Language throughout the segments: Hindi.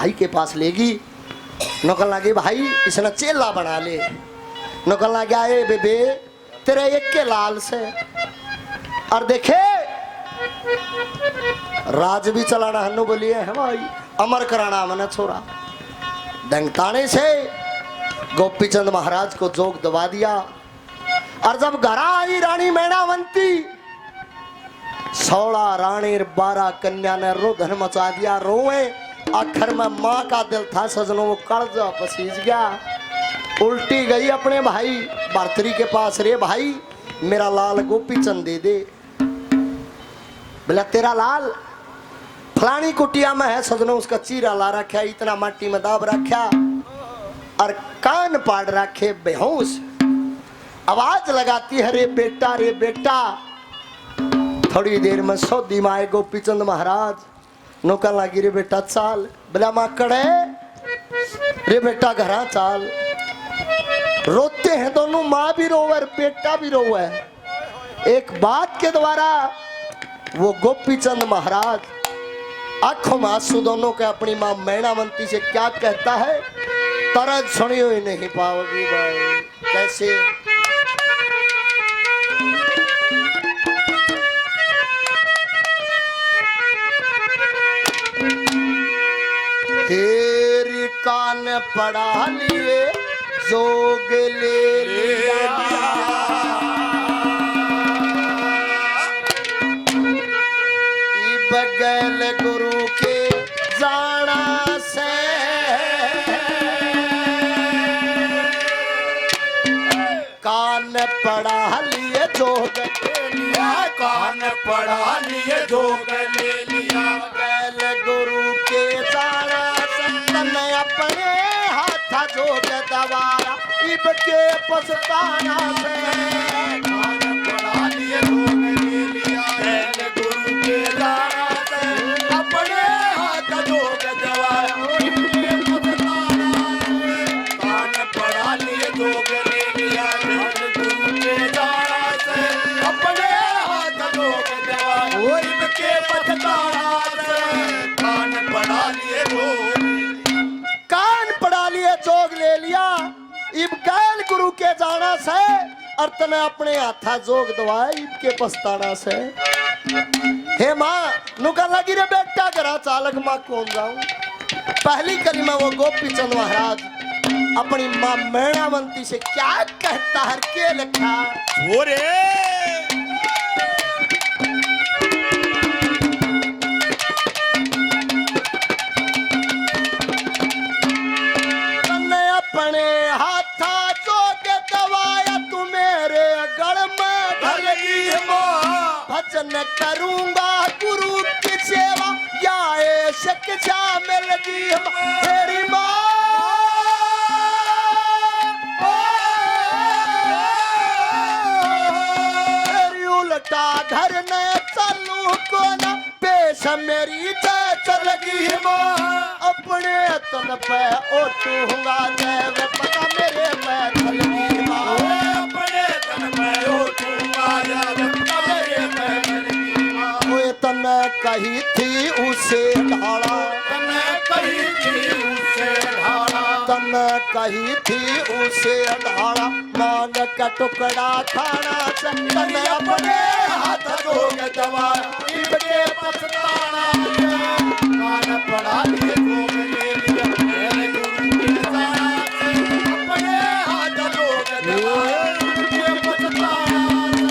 भाई के पास लेगी। नौकर लगे भाई इसने चेला बना ले। नौकर लगे आए बेबे तेरे एक के लाल से और देखे राज भी चलाना हन्नू बोलिए है भाई अमर कराना मैंने छोरा। दंगताने से गोपीचंद महाराज को जोग दबा दिया। और जब घर आई रानी मैनावंती 16 रानी 12 कन्या ने रोदन मचा दिया। रोए आखिर में माँ का दिल था सजनों वो कर्जा पसीज गया। उल्टी गई अपने भाई भर्तरी के पास, रे भाई मेरा लाल गोपीचंद दे दे। बोला तेरा लाल फलानी कुटिया में है सजनों, उसका चीरा ला रखा, इतना माटी में दाब रखा और कान पाड़ रखे बेहोश। आवाज लगाती है रे बेटा रे बेटा। थोड़ी देर में सौदी माए गोपीचंद महाराज। नौकर लगी रे बेटा चाल। बोला माँ कड़े रे बेटा घरा चाल। रोते हैं दोनों, माँ भी रोवे बेटा भी रोवे। एक बात के द्वारा वो गोपीचंद महाराज आंखों में आंसू दोनों के अपनी माँ मैनावंती से क्या कहता है तरज सुनी हुई नहीं पाओगी भाई। कैसे तेरी कान पढ़ा लिए जोग ले लिया। बगैल गुरु के जाना से कान पढ़ा लिए जोग ले लिया। कान पढ़ा लिए जोग ले लिया। बगैल गुरु के जाना से तने अपने हाथ जोग दवारा। इब के पछताना से कान पढ़ा लिए जोग ले लिया। बैल गुरु के जाना से अपने हाथ जोग दवारा। इनके पछताना से कान पढ़ा लिए जोग ले लिया। बैल गुरु के जाना से अपने हाथ जोग दवारा। इनके पछताना से कान पढ़ा लिए जोग कान पढ़ा लिए जोग ले लिया। इब गैल गुरु के जाना से और तने अपने हाथा जोग दवाए इनके पछताना से। हे माँ नुका लगी रे बेटा करा चालक माँ कौन जाऊं। पहली कली में वो गोपीचंद महाराज अपनी माँ मैनावंती से क्या कहता है के लिखा ओरे अपने हाथा जोग दवाया तू मेरे गढ़ में ढलगी माँ। भजन करूंगा गुरु की सेवा या शिक्षा मिलगी तेरी माँ। तेरी उल्टा घर न चलू को न पेश मेरी चलगी माँ। अपने तन पे ओटूंगा देव पता मेरे मैं चलगी माँ। अपने तन में ओटूंगा देव पता मेरे मैं चलगी माँ। वो तन कही थी उसे ढाला। तन कही थी उसे ढाला। तन कही थी उसे ढाला। मांग का टुकड़ा खाना से तन अपने हाथ जोग दवाया। इनके पछताना से कान पढ़ा लिए जोग ले लिया। बैल गुरु के जाना से अपने हाथ जोग दवाया। इनके पछताना से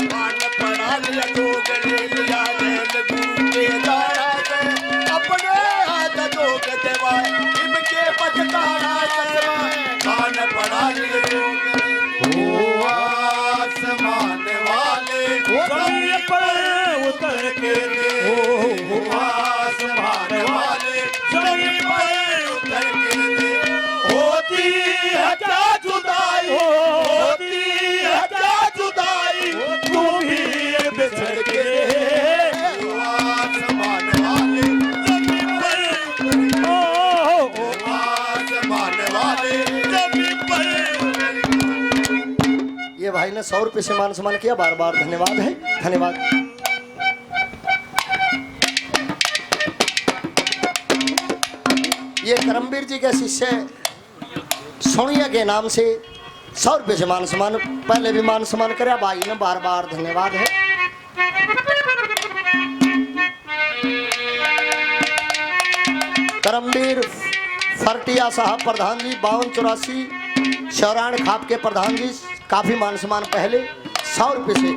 कान पढ़ा लिए जोग ले लिया। बैल गुरु के जाना से अपने हाथ जोग दवाया। इनके पछताना से कान पढ़ा लिए जोग ले लिया। आसमान वाले जमीन पर उतर के दे। आसमान वाले जमीन पर उतर के दे। होती है क्या जुदाई। होती है क्या जुदाई। तू भी बिछड़ के दे। आसमान वाले जमीन पर उतर के दे। आसमान वाले जमीन पर उतर के। ये भाई ने 100 रुपये से मान सम्मान किया, बार बार धन्यवाद है, धन्यवाद। ये करमवीर जी के शिष्य सोनिया के नाम से 100 रुपये से मान सम्मान, पहले भी मान सम्मान करे भाई ने, बार बार धन्यवाद है। करमवीर फरटिया साहब प्रधान जी 5284 शौरान खाप के प्रधान जी, काफी मान सम्मान पहले 100 रुपये से।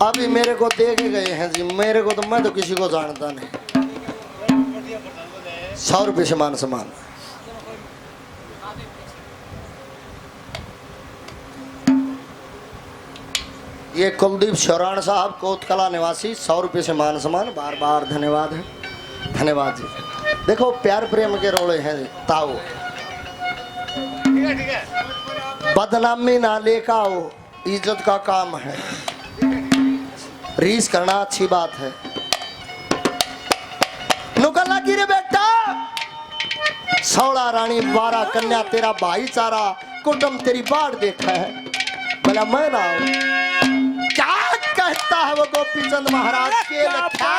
अभी मेरे को दे के गए हैं जी, मेरे को तो, मैं तो किसी को जानता नहीं। 100 रुपये से मान सम्मान। ये कुलदीप शौरान साहब कोतकला निवासी 100 रुपये से मान सम्मान, बार बार धन्यवाद है। धन्यवाद जी। देखो प्यार प्रेम के रोले हैं जी। ताओ बदनामी ना लेका हो, इज्जत का काम है, रीस करना अच्छी बात है। नुकला की रे बेटा, 16 रानी 12 कन्या तेरा भाईचारा, कुटुंब तेरी बाढ़ देखा है, बोला मैं ना हूं। क्या कहता है वो गोपीचंद महाराज के लखा?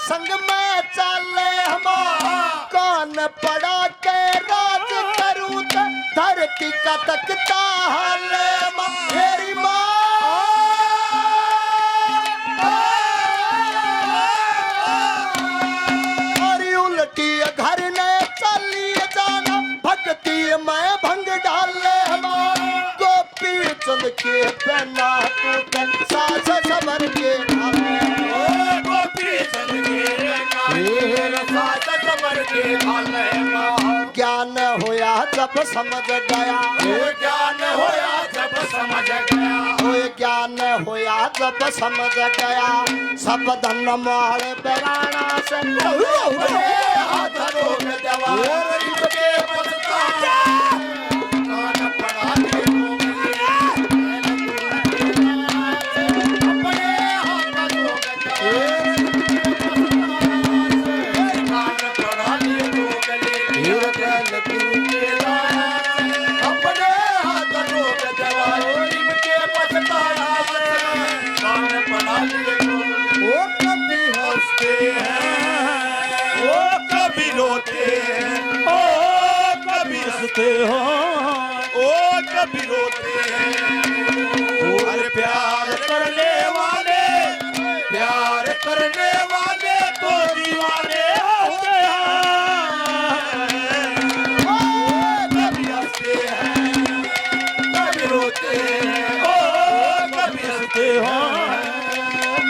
संग में चले हमारा, कौन पड़ा के राज करूं तो धरती का तकता हाले मेरी माँ। और उल्टी घर ने चली जाना, भक्ति में भंग डाले हमारा, गोपी चंद के पहना तू सास सबर के ज्ञान होया जब समझ गया, ज्ञान होया जब समझ गया, ज्ञान होया जब समझ गया, सब धन माल बेराना से हाथ रोक देवा इनके पछताना, कान पड़ा के अपने हाथ रोक देवा, इनके पछताना, कान पड़ा के वो कभी हंसते हैं, वो कभी रोते हैं, ओ कभी हंसते हो, ओ कभी रोते हैं। अरे प्यार करने वाले तो दीवाने होते हैं, ओ कभी हंसते हैं, कभी रोते हैं, ओ कभी हंसते हो,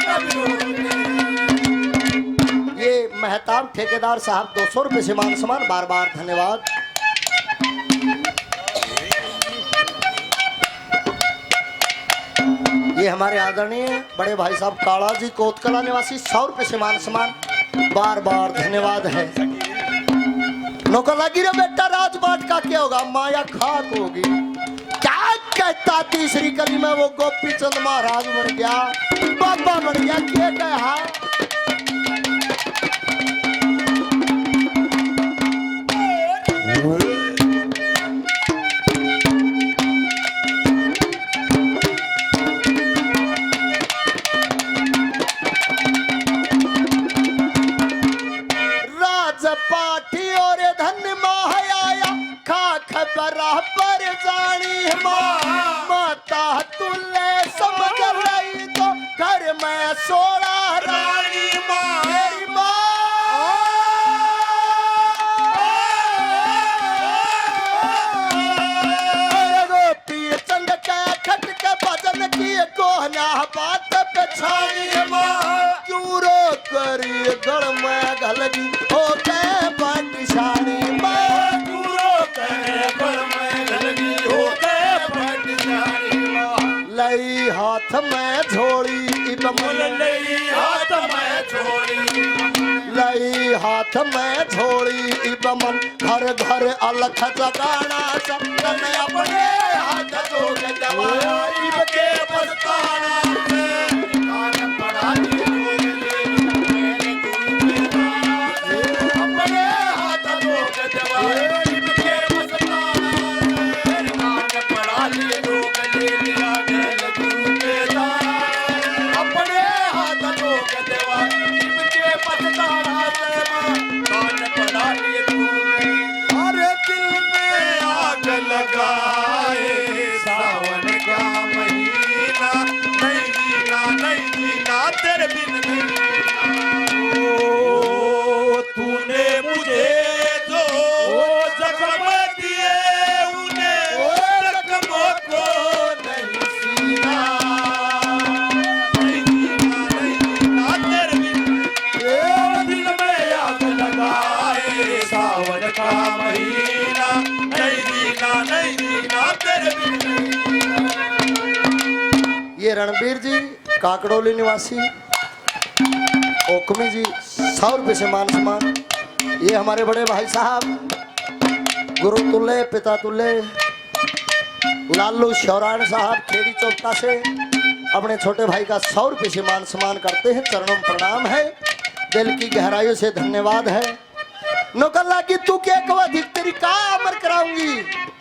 कभी रोते हैं। ये मेहताब ठेकेदार साहब 200 रुपये से मान सम्मान, बार बार धन्यवाद। ये हमारे आदरणीय बड़े भाई साहब काला जी कोतकला निवासी 100 रुपये से मान सम्मान, बार बार धन्यवाद है। नौकला गिरे बेटा, राजबाट का क्या होगा, माया खाक होगी। क्या कहता तीसरी कली में वो गोपी चंद महाराज बन गया, बाबा बन गया, क्या कहा? राजपाठी और धन माया खाख बराबर जानी माता तुल्ले समझ रही तो घर में 16 रानी मेरी माँ। गोपी चंद के खट के भजन किए कोहना बात पे छानी क्यों रो करी गढ़ में घलगी हो गए पाटिशानी लई हाथ में झोड़ी इब मुल ले लई हाथ में झोली लई हाथ में झोली बमन घर घर अलख जगाना चंदन अपने हाथ जोग दबाया इब के पछताना से कान पड़ा लिए जोग ले मेरे गुरु के दास अपने हाथ जोग दबाया इब के पछताना से कान पड़ा लिए जोग ले लिया मेरे गुरु के दास अपने हाथ जोग दबाया इब के पछताना से कान पड़ा लिए जोग अरे दिल में आग लगाए सावन का महीना नहीं जीना तेरे बिन नहीं जीना ओ तूने मुझे जो जख्म दिए उन्हें जख्मों को नहीं सीना नहीं जीना तेरे बिन दिल में आग लगाए सावन का महीना नहीं जीना तेरे बिन ये रणबीर जी काकड़ोली निवासी ओखमी जी 100 रुपये से मान सम्मान। ये हमारे बड़े भाई साहब गुरु तुल्य पिता तुल्य लालू शौरान साहब खेड़ी चौथा से अपने छोटे भाई का 100 रुपये से मान सम्मान करते हैं। चरणों में प्रणाम है, दिल की गहराइयों से धन्यवाद है। नौकल्ला की तू क्या कवा तेरी का अमर कराऊंगी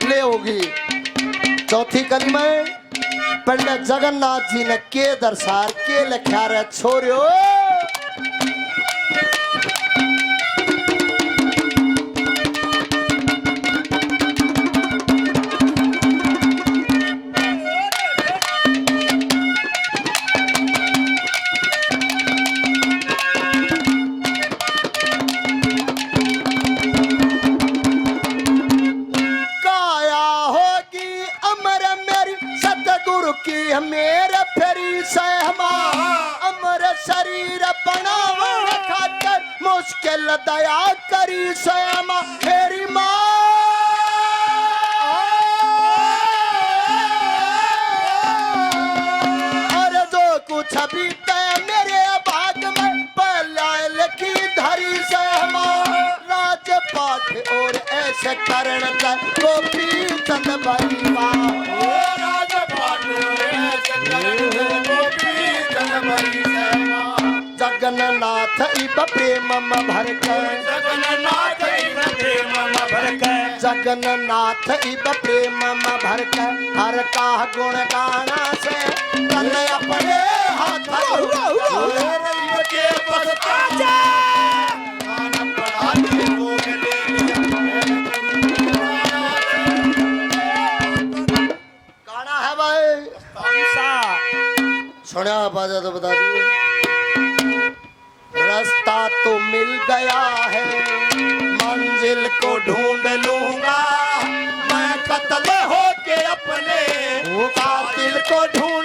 ले होगी। चौथी कली में पंडित जगन्नाथ जी ने के दरसार के लिखा रे छोरियो की मेरे फेरी सहमा अमर शरीर बनावन खातर मुश्किल दया करी सहमा मेरी माँ और जो कुछ भी तय मेरे भाग में पहला लिखी धरी सहमा राज पाठ और ऐसे करण गोपी चंद बड़ी जगन्नाथ इब प्रेम भर जगन्नाथ इब प्रेम भर जगन्नाथ इब प्रेम भर हर का गुण गाना से तन अपने हाथ के पछताना पड़ा लिए भोग ले गाना है भाई सुना बाजा तो बता दिए। रास्ता तो मिल गया है मंजिल को ढूंढ लूंगा मैं कत्ल होके अपने कातिल को ढूंढ